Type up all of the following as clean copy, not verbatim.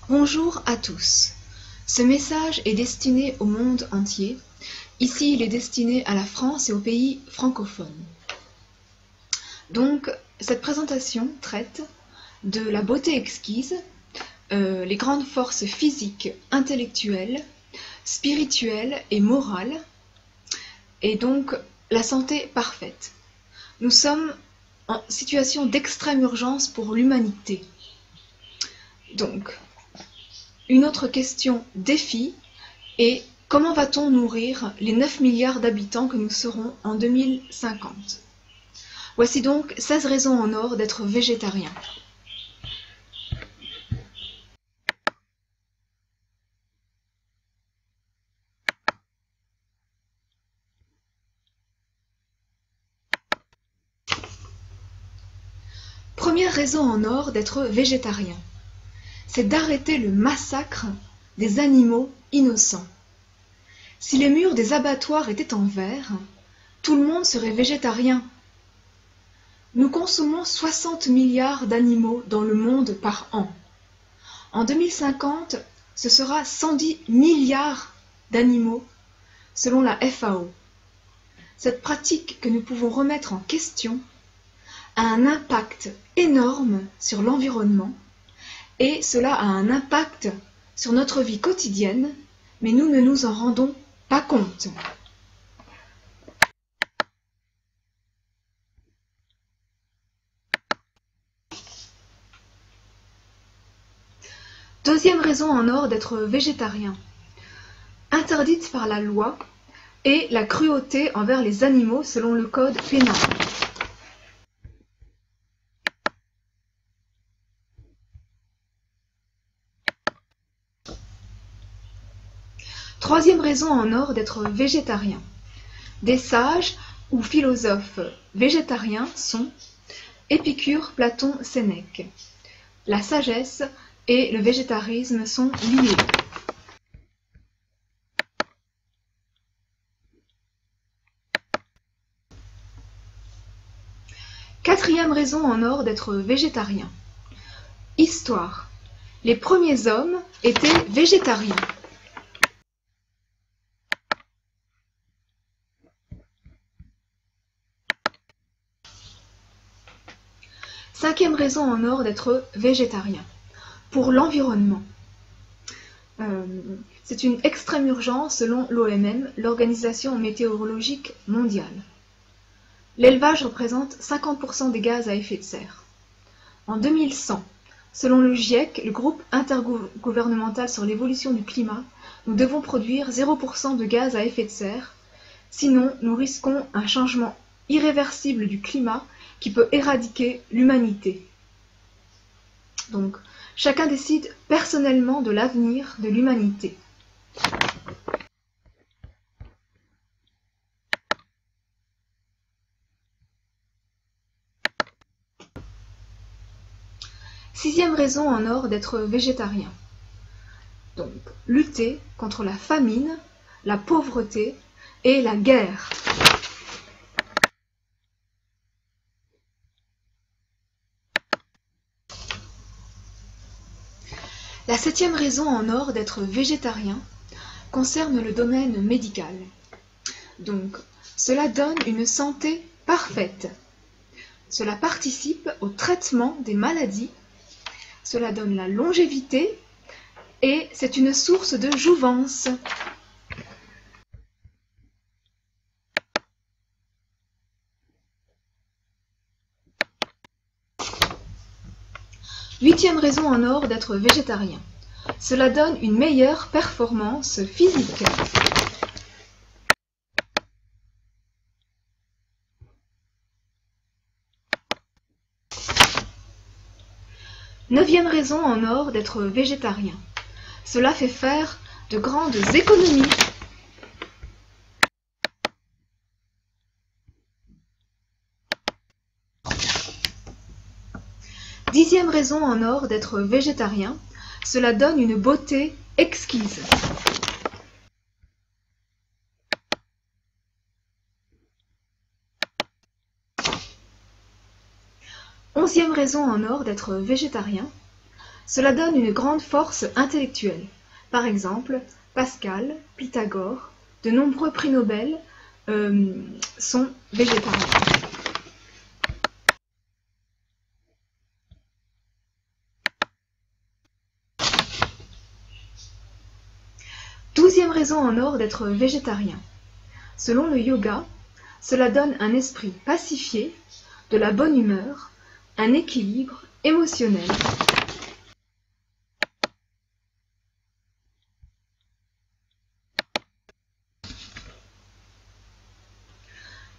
Bonjour à tous. Ce message est destiné au monde entier. Ici, il est destiné à la France et aux pays francophones. Donc, cette présentation traite de la beauté exquise, les grandes forces physiques, intellectuelles, spirituelles et morales, et donc la santé parfaite. Nous sommes en situation d'extrême urgence pour l'humanité. Donc, une autre question défi est comment va-t-on nourrir les 9 milliards d'habitants que nous serons en 2050? Voici donc 16 raisons en or d'être végétarien. Première raison en or d'être végétarien, c'est d'arrêter le massacre des animaux innocents. Si les murs des abattoirs étaient en verre, tout le monde serait végétarien. Nous consommons 60 milliards d'animaux dans le monde par an. En 2050, ce sera 110 milliards d'animaux selon la FAO. Cette pratique que nous pouvons remettre en question a un impact énorme sur l'environnement et cela a un impact sur notre vie quotidienne, mais nous ne nous en rendons pas compte. Deuxième raison en or d'être végétarien, interdite par la loi, est la cruauté envers les animaux selon le code pénal. Troisième raison en or d'être végétarien. Des sages ou philosophes végétariens sont Épicure, Platon, Sénèque. La sagesse et le végétarisme sont liés. Quatrième raison en or d'être végétarien. Histoire. Les premiers hommes étaient végétariens. Cinquième raison en or d'être végétarien. Pour l'environnement. C'est une extrême urgence selon l'OMM, l'Organisation météorologique mondiale. L'élevage représente 50% des gaz à effet de serre. En 2100, selon le GIEC, le groupe intergouvernemental sur l'évolution du climat, nous devons produire 0% de gaz à effet de serre, sinon nous risquons un changement irréversible du climat qui peut éradiquer l'humanité. Donc, chacun décide personnellement de l'avenir de l'humanité. Sixième raison en or d'être végétarien. Donc, lutter contre la famine, la pauvreté et la guerre. La septième raison en or d'être végétarien concerne le domaine médical. Donc, cela donne une santé parfaite. Cela participe au traitement des maladies. Cela donne la longévité et c'est une source de jouvence. Huitième raison en or d'être végétarien. Cela donne une meilleure performance physique. Neuvième raison en or d'être végétarien. Cela fait faire de grandes économies. Dixième raison en or d'être végétarien. Cela donne une beauté exquise. Onzième raison en or d'être végétarien. Cela donne une grande force intellectuelle. Par exemple, Pascal, Pythagore, de nombreux prix Nobel sont végétariens. 12e raison en or d'être végétarien. Selon le yoga, cela donne un esprit pacifié, de la bonne humeur, un équilibre émotionnel.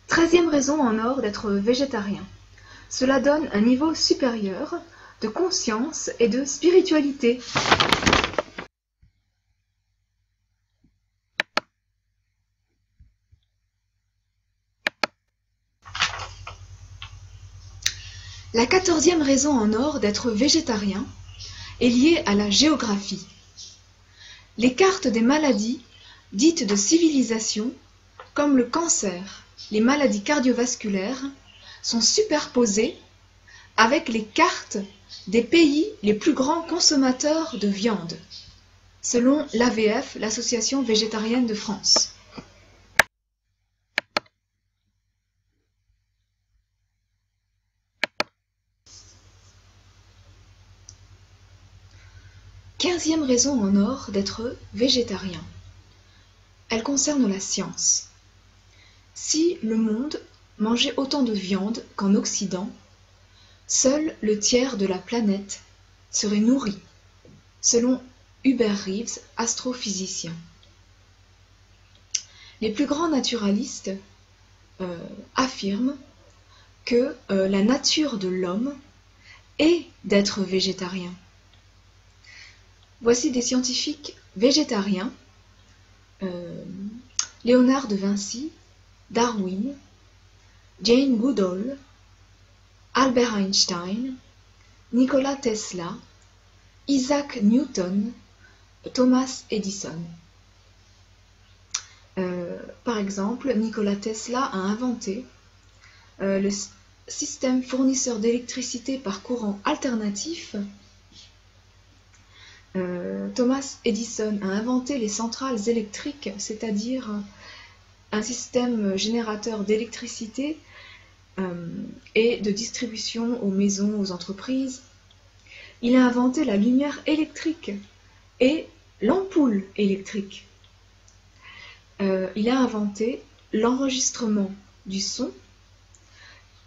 13e raison en or d'être végétarien. Cela donne un niveau supérieur de conscience et de spiritualité. La 14e raison en or d'être végétarien est liée à la géographie. Les cartes des maladies dites de civilisation, comme le cancer, les maladies cardiovasculaires, sont superposées avec les cartes des pays les plus grands consommateurs de viande, selon l'AVF, l'Association végétarienne de France. Quinzième raison en or d'être végétarien. Elle concerne la science. Si le monde mangeait autant de viande qu'en Occident, seul le tiers de la planète serait nourri, selon Hubert Reeves, astrophysicien. Les plus grands naturalistes affirment que la nature de l'homme est d'être végétarien. Voici des scientifiques végétariens: Léonard de Vinci, Darwin, Jane Goodall, Albert Einstein, Nikola Tesla, Isaac Newton, Thomas Edison. Par exemple, Nikola Tesla a inventé le système fournisseur d'électricité par courant alternatif. Thomas Edison a inventé les centrales électriques, c'est-à-dire un système générateur d'électricité et de distribution aux maisons, aux entreprises. Il a inventé la lumière électrique et l'ampoule électrique. Il a inventé l'enregistrement du son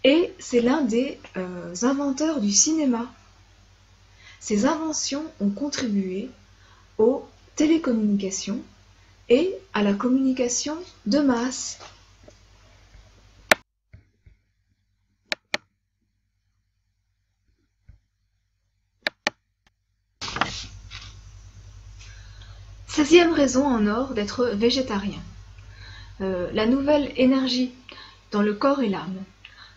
et c'est l'un des inventeurs du cinéma. Ces inventions ont contribué aux télécommunications et à la communication de masse. Seizième raison en or d'être végétarien. La nouvelle énergie dans le corps et l'âme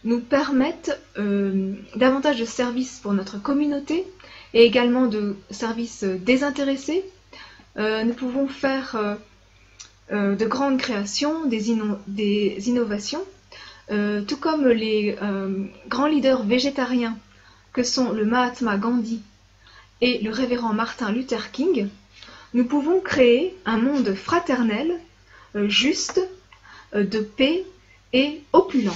nous permettent davantage de services pour notre communauté et également de services désintéressés. Nous pouvons faire de grandes créations, des innovations, tout comme les grands leaders végétariens que sont le Mahatma Gandhi et le révérend Martin Luther King. Nous pouvons créer un monde fraternel, juste, de paix et opulent.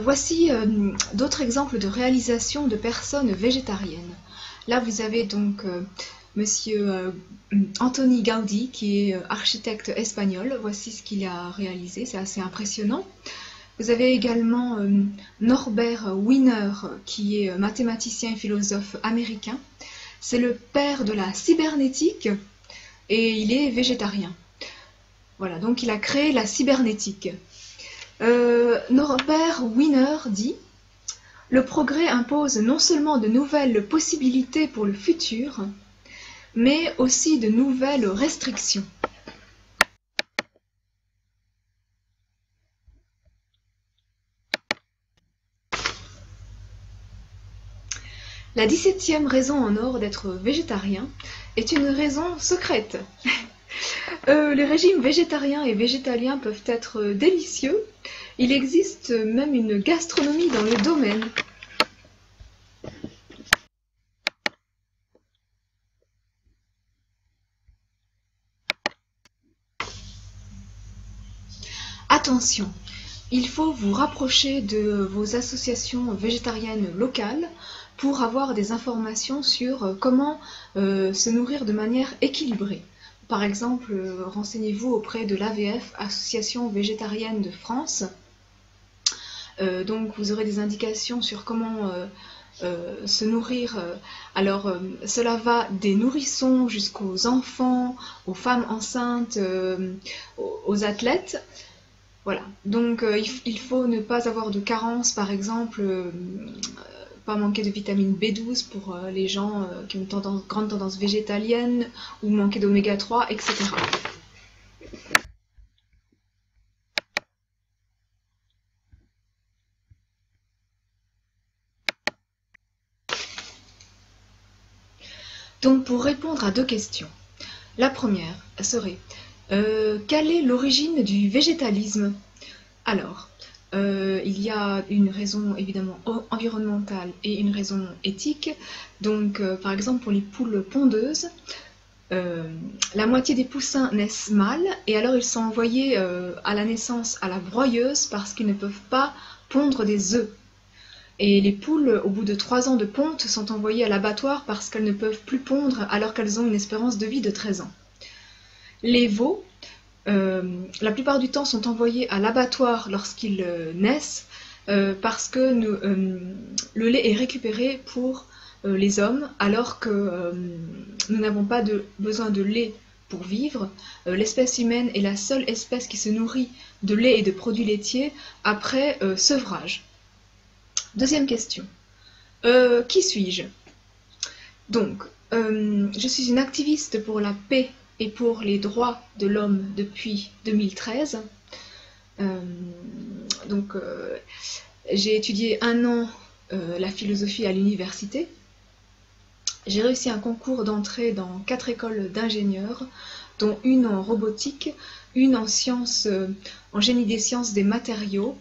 Voici d'autres exemples de réalisation de personnes végétariennes. Là, vous avez donc Monsieur Antoni Gaudí, qui est architecte espagnol. Voici ce qu'il a réalisé, c'est assez impressionnant. Vous avez également Norbert Wiener, qui est mathématicien et philosophe américain. C'est le père de la cybernétique et il est végétarien. Voilà, donc il a créé la cybernétique. Norbert Wiener dit: le progrès impose non seulement de nouvelles possibilités pour le futur, mais aussi de nouvelles restrictions. La 17e raison en or d'être végétarien est une raison secrète. Les régimes végétariens et végétaliens peuvent être délicieux. Il existe même une gastronomie dans le domaine. Attention, il faut vous rapprocher de vos associations végétariennes locales pour avoir des informations sur comment se nourrir de manière équilibrée. Par exemple, renseignez-vous auprès de l'AVF, Association végétarienne de France. Donc vous aurez des indications sur comment se nourrir. Alors cela va des nourrissons jusqu'aux enfants, aux femmes enceintes, aux athlètes. Voilà, donc il faut ne pas avoir de carence, par exemple, pas manquer de vitamine B12 pour les gens qui ont une grande tendance végétalienne, ou manquer d'oméga 3, etc. Donc pour répondre à deux questions, la première serait quelle est l'origine du végétalisme? Alors, il y a une raison évidemment environnementale et une raison éthique. Donc, par exemple, pour les poules pondeuses, la moitié des poussins naissent mâles et alors ils sont envoyés à la naissance à la broyeuse parce qu'ils ne peuvent pas pondre des œufs. Et les poules, au bout de 3 ans de ponte, sont envoyées à l'abattoir parce qu'elles ne peuvent plus pondre alors qu'elles ont une espérance de vie de 13 ans. Les veaux, la plupart du temps, sont envoyés à l'abattoir lorsqu'ils naissent parce que le lait est récupéré pour les hommes alors que nous n'avons pas besoin de lait pour vivre. L'espèce humaine est la seule espèce qui se nourrit de lait et de produits laitiers après sevrage. Deuxième question. Qui suis-je? Donc, je suis une activiste pour la paix et pour les droits de l'homme depuis 2013. J'ai étudié 1 an la philosophie à l'université. J'ai réussi un concours d'entrée dans 4 écoles d'ingénieurs, dont une en robotique, une en sciences, en génie des sciences des matériaux,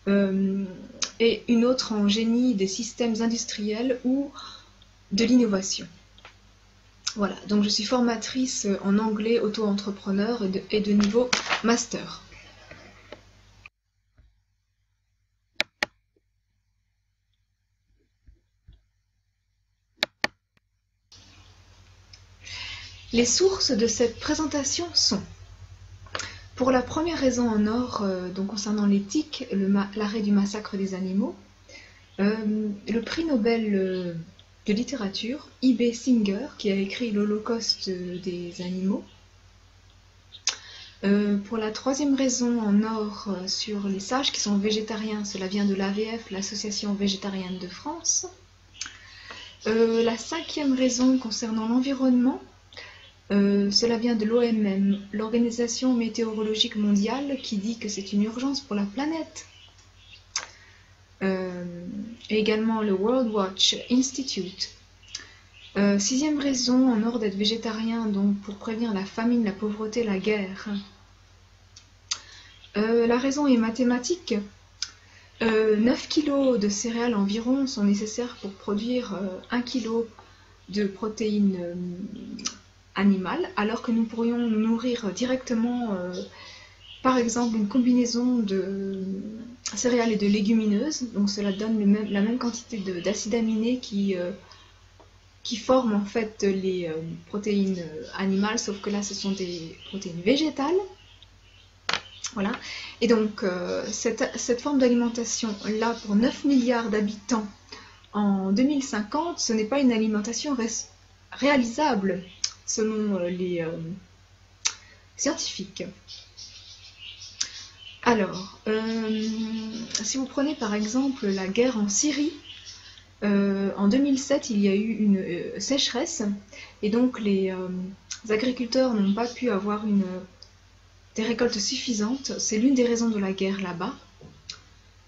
et une autre en génie des systèmes industriels ou de l'innovation. Voilà, donc je suis formatrice en anglais auto-entrepreneur et de niveau master. Les sources de cette présentation sont: pour la première raison en or, donc concernant l'éthique, l'arrêt du massacre des animaux, le prix Nobel de littérature, I.B. Singer, qui a écrit l'Holocauste des animaux. Pour la troisième raison en or sur les sages qui sont végétariens, cela vient de l'AVF, l'Association végétarienne de France. La cinquième raison concernant l'environnement, cela vient de l'OMM, l'Organisation météorologique mondiale, qui dit que c'est une urgence pour la planète. Et également le World Watch Institute. Sixième raison en or d'être végétarien, donc pour prévenir la famine, la pauvreté, la guerre. La raison est mathématique. 9 kg de céréales environ sont nécessaires pour produire 1 kg de protéines animales, alors que nous pourrions nous nourrir directement, par exemple, une combinaison de céréales et de légumineuses. Donc cela donne la même quantité d'acides aminés qui forment en fait les protéines animales, sauf que là ce sont des protéines végétales. Voilà. Et donc cette forme d'alimentation là pour 9 milliards d'habitants en 2050, ce n'est pas une alimentation réalisable selon les scientifiques. Alors, si vous prenez par exemple la guerre en Syrie, en 2007, il y a eu une sécheresse et donc les agriculteurs n'ont pas pu avoir des récoltes suffisantes. C'est l'une des raisons de la guerre là-bas.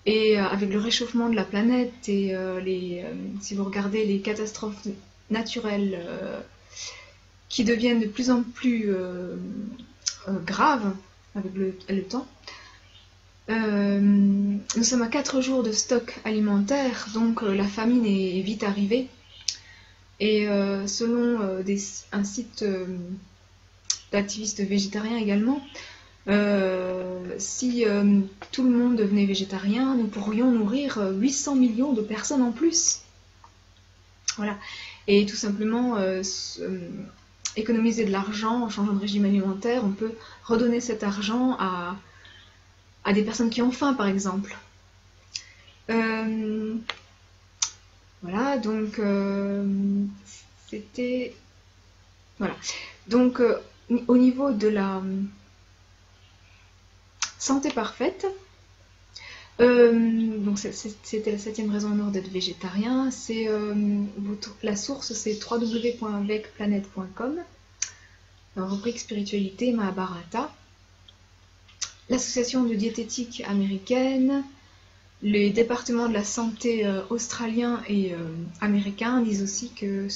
Et avec le réchauffement de la planète et si vous regardez les catastrophes naturelles qui deviennent de plus en plus graves avec le temps, nous sommes à 4 jours de stock alimentaire, donc la famine est vite arrivée. Et selon un site d'activistes végétariens également, si tout le monde devenait végétarien, nous pourrions nourrir 800 millions de personnes en plus. Voilà. Et tout simplement économiser de l'argent en changeant de régime alimentaire, on peut redonner cet argent à des personnes qui ont faim, par exemple. Voilà, donc c'était... Voilà. Donc au niveau de la santé parfaite, donc c'était la 7e raison en or d'être végétarien. C'est la source, c'est www.avecplanète.com. Rubrique spiritualité Mahabharata. L'association de diététique américaine, les départements de la santé australiens et américains disent aussi que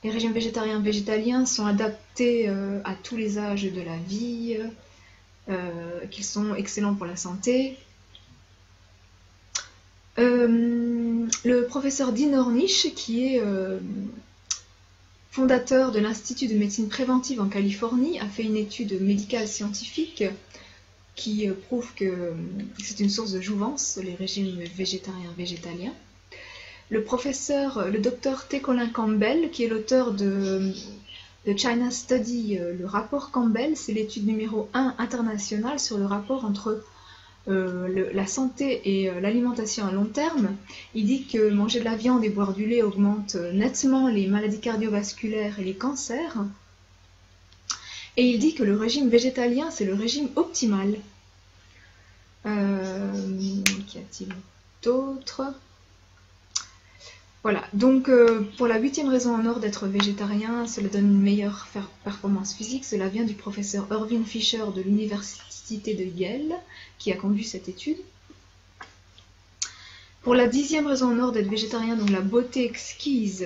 les régimes végétariens sont adaptés à tous les âges de la vie, qu'ils sont excellents pour la santé. Le professeur Dean Ornish, qui est fondateur de l'Institut de médecine préventive en Californie, a fait une étude médicale scientifique qui prouve que c'est une source de jouvence, les régimes végétariens-végétaliens. Le docteur T. Colin Campbell, qui est l'auteur de China Study, le rapport Campbell, c'est l'étude numéro 1 internationale sur le rapport entre la santé et l'alimentation à long terme. Il dit que manger de la viande et boire du lait augmente nettement les maladies cardiovasculaires et les cancers. Et il dit que le régime végétalien, c'est le régime optimal. Qu'y a-t-il d'autre? Voilà, donc pour la 8e raison en or d'être végétarien, cela donne une meilleure performance physique. Cela vient du professeur Irving Fisher de l'université de Yale, qui a conduit cette étude. Pour la 10e raison en or d'être végétarien, donc la beauté exquise,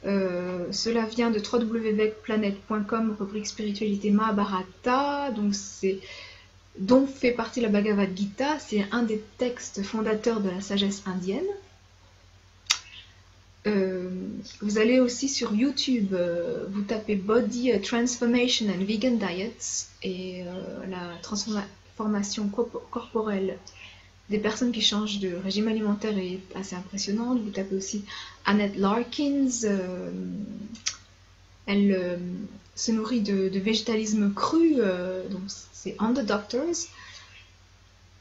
cela vient de www.planète.com, rubrique spiritualité Mahabharata, dont fait partie la Bhagavad Gita. C'est un des textes fondateurs de la sagesse indienne. Vous allez aussi sur YouTube, vous tapez Body Transformation and Vegan Diets et la transformation corporelle des personnes qui changent de régime alimentaire est assez impressionnante. Vous tapez aussi Annette Larkins, elle se nourrit de végétalisme cru, donc c'est On the Doctors.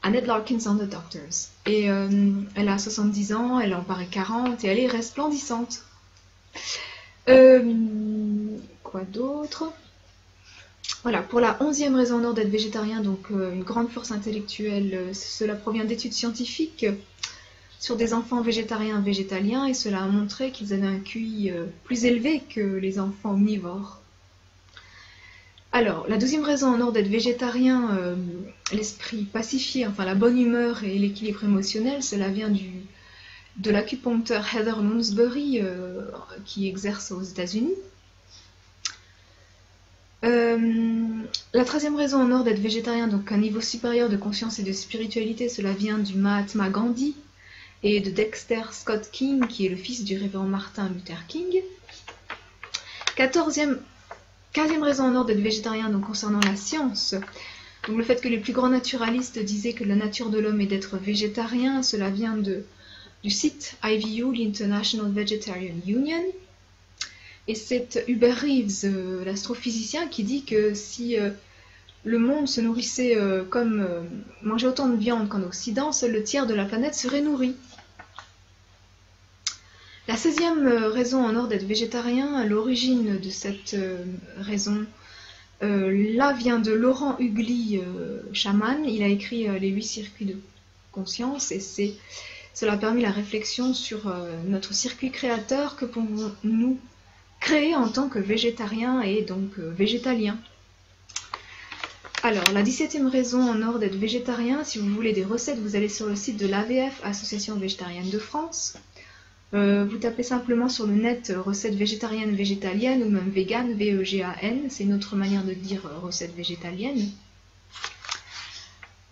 Annette Larkins on the Doctors. Et elle a 70 ans, elle en paraît 40 et elle est resplendissante. Quoi d'autre? Voilà, pour la 11e raison en or d'être végétarien, donc une grande force intellectuelle, cela provient d'études scientifiques sur des enfants végétariens végétaliens et cela a montré qu'ils avaient un QI plus élevé que les enfants omnivores. Alors, la 12e raison en or d'être végétarien, l'esprit pacifié, enfin la bonne humeur et l'équilibre émotionnel, cela vient de l'acupuncteur Heather Lounsbury qui exerce aux États-Unis. La 13e raison en or d'être végétarien, donc un niveau supérieur de conscience et de spiritualité, cela vient du Mahatma Gandhi et de Dexter Scott King, qui est le fils du révérend Martin Luther King. 15e raison en or d'être végétarien, donc concernant la science, donc le fait que les plus grands naturalistes disaient que la nature de l'homme est d'être végétarien, cela vient du site IVU, l'International Vegetarian Union. Et c'est Hubert Reeves, l'astrophysicien, qui dit que si le monde se nourrissait mangeait autant de viande qu'en Occident, seul le tiers de la planète serait nourri. La 16e raison en or d'être végétarien, l'origine de cette raison, là vient de Laurent Hugli, chaman. Il a écrit les 8 circuits de conscience et cela a permis la réflexion sur notre circuit créateur, que pouvons-nous créer en tant que végétarien et donc végétalien. Alors, la 17e raison en or d'être végétarien, si vous voulez des recettes, vous allez sur le site de l'AVF, Association végétarienne de France. Vous tapez simplement sur le net recettes végétariennes, végétaliennes ou même vegan, V-E-G-A-N, c'est une autre manière de dire recettes végétaliennes.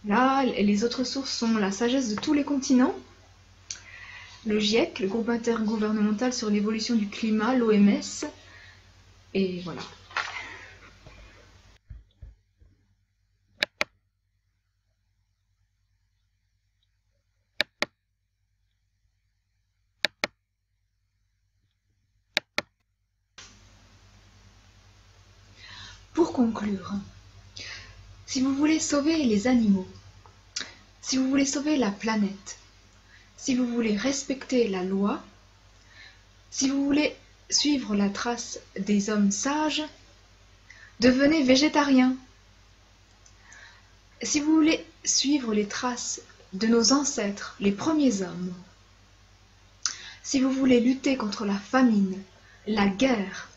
Là, les autres sources sont la sagesse de tous les continents, le GIEC, le groupe intergouvernemental sur l'évolution du climat, l'OMS, et voilà. Pour conclure, si vous voulez sauver les animaux, si vous voulez sauver la planète, si vous voulez respecter la loi, si vous voulez suivre la trace des hommes sages, devenez végétarien. Si vous voulez suivre les traces de nos ancêtres, les premiers hommes, si vous voulez lutter contre la famine, la guerre,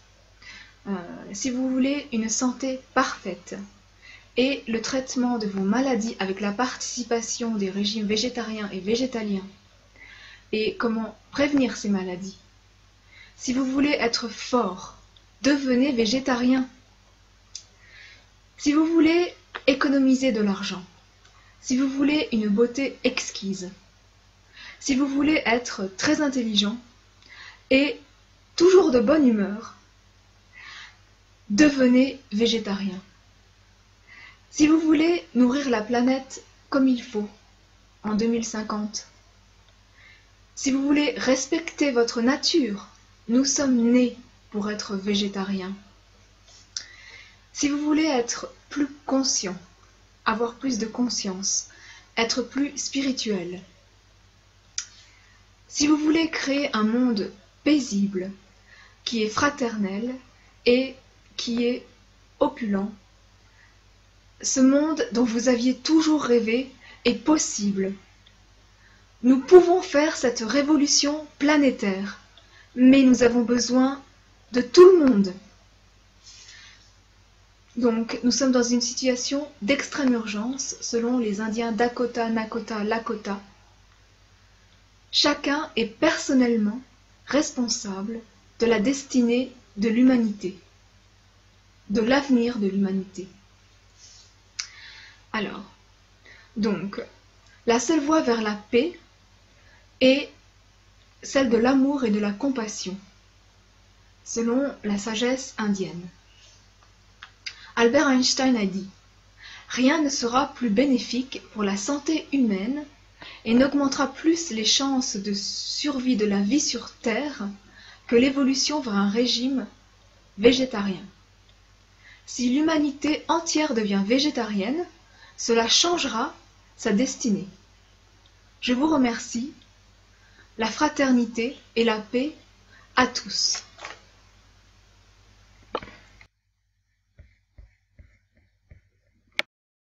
si vous voulez une santé parfaite et le traitement de vos maladies avec la participation des régimes végétariens et végétaliens et comment prévenir ces maladies, si vous voulez être fort, devenez végétarien. Si vous voulez économiser de l'argent, si vous voulez une beauté exquise, si vous voulez être très intelligent et toujours de bonne humeur, devenez végétarien. Si vous voulez nourrir la planète comme il faut, en 2050, si vous voulez respecter votre nature, nous sommes nés pour être végétariens. Si vous voulez être plus conscient, avoir plus de conscience, être plus spirituel, si vous voulez créer un monde paisible, qui est fraternel et qui est opulent, ce monde dont vous aviez toujours rêvé est possible. Nous pouvons faire cette révolution planétaire, mais nous avons besoin de tout le monde. Donc, nous sommes dans une situation d'extrême urgence, selon les Indiens Dakota, Nakota, Lakota. Chacun est personnellement responsable de la destinée de l'humanité, de l'avenir de l'humanité. Alors, donc, la seule voie vers la paix est celle de l'amour et de la compassion, selon la sagesse indienne. Albert Einstein a dit « Rien ne sera plus bénéfique pour la santé humaine et n'augmentera plus les chances de survie de la vie sur Terre que l'évolution vers un régime végétarien. Si l'humanité entière devient végétarienne, cela changera sa destinée. Je vous remercie. La fraternité et la paix à tous.